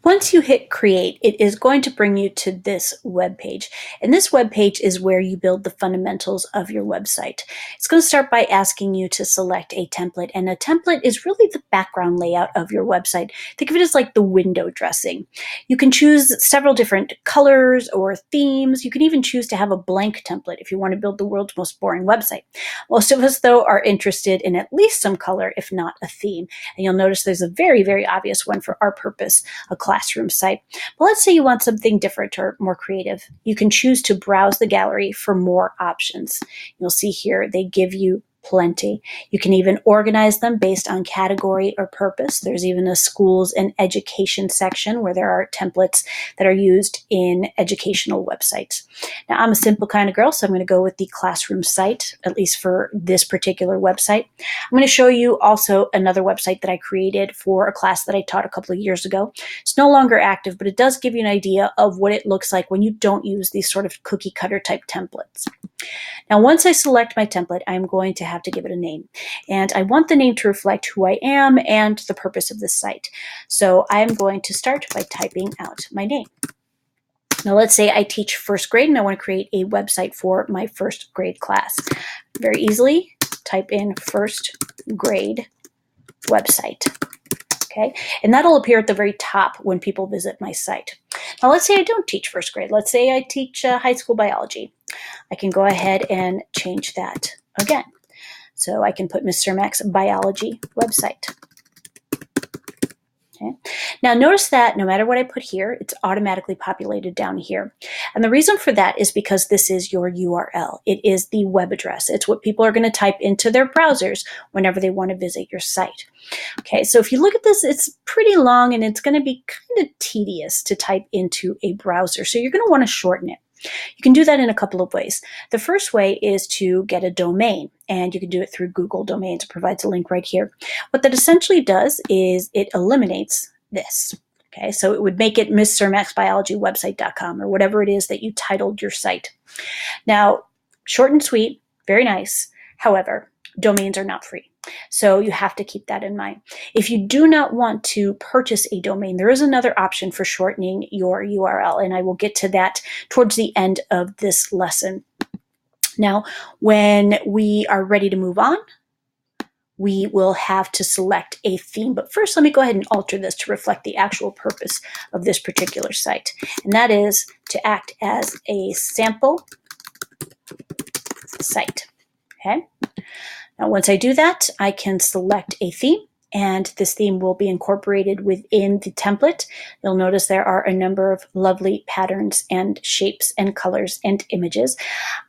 Once you hit create, it is going to bring you to this web page. And this web page is where you build the fundamentals of your website. It's going to start by asking you to select a template. And a template is really the background layout of your website. Think of it as like the window dressing. You can choose several different colors or themes. You can even choose to have a blank template if you want to build the world's most boring website. Most of us, though, are interested in at least some color, if not a theme. And you'll notice there's a very, very obvious one for our purpose, a classroom site. But let's say you want something different or more creative. You can choose to browse the gallery for more options. You'll see here they give you plenty. You can even organize them based on category or purpose. There's even a schools and education section where there are templates that are used in educational websites. Now, I'm a simple kind of girl, so I'm going to go with the classroom site, at least for this particular website. I'm going to show you also another website that I created for a class that I taught a couple of years ago. It's no longer active, but it does give you an idea of what it looks like when you don't use these sort of cookie cutter type templates. Now, once I select my template, I'm going to have to give it a name. And I want the name to reflect who I am and the purpose of this site. So I'm going to start by typing out my name. Now, let's say I teach first grade and I want to create a website for my first grade class. Very easily, type in first grade website. Okay, and that'll appear at the very top when people visit my site. Now, let's say I don't teach first grade. Let's say I teach high school biology. I can go ahead and change that again. So I can put Mr. Max Biology website. Okay. Now notice that no matter what I put here, it's automatically populated down here. And the reason for that is because this is your URL. It is the web address. It's what people are going to type into their browsers whenever they want to visit your site. Okay, so if you look at this, it's pretty long and it's going to be kind of tedious to type into a browser. So you're going to want to shorten it. You can do that in a couple of ways. The first way is to get a domain, and you can do it through Google Domains. It provides a link right here. What that essentially does is it eliminates this. Okay, so it would make it mrmaxbiologywebsite.com or whatever it is that you titled your site. Now, short and sweet, very nice. However, domains are not free. So you have to keep that in mind. If you do not want to purchase a domain, there is another option for shortening your URL, and I will get to that towards the end of this lesson. Now, when we are ready to move on, we will have to select a theme. But first, let me go ahead and alter this to reflect the actual purpose of this particular site, and that is to act as a sample site. Okay. Now, once I do that, I can select a theme, and this theme will be incorporated within the template. You'll notice there are a number of lovely patterns and shapes and colors and images.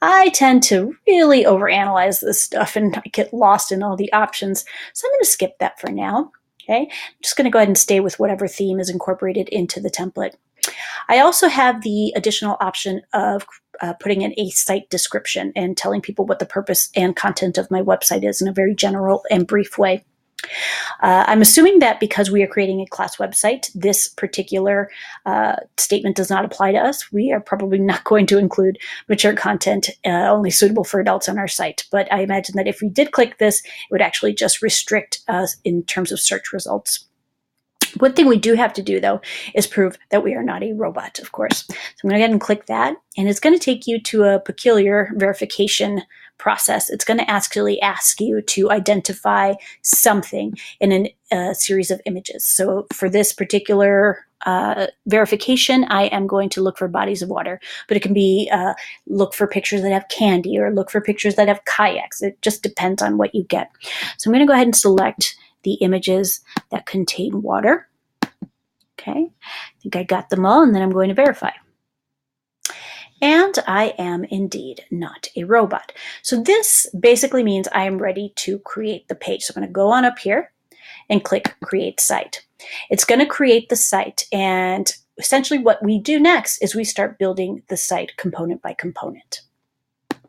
I tend to really overanalyze this stuff and I get lost in all the options, so I'm going to skip that for now. Okay, I'm just going to go ahead and stay with whatever theme is incorporated into the template. I also have the additional option of putting in a site description and telling people what the purpose and content of my website is in a very general and brief way. I'm assuming that because we are creating a class website, this particular statement does not apply to us. We are probably not going to include mature content only suitable for adults on our site. But I imagine that if we did click this, it would actually just restrict us in terms of search results. One thing we do have to do, though, is prove that we are not a robot, of course. So I'm going to go ahead and click that, and it's going to take you to a peculiar verification process. It's going to actually ask you to identify something in a series of images. So for this particular verification, I am going to look for bodies of water, but it can be look for pictures that have candy or look for pictures that have kayaks. It just depends on what you get. So I'm going to go ahead and select the images that contain water. Okay, I think I got them all, and then I'm going to verify. And I am indeed not a robot. So this basically means I am ready to create the page. So I'm going to go on up here and click Create Site. It's going to create the site, and essentially what we do next is we start building the site component by component.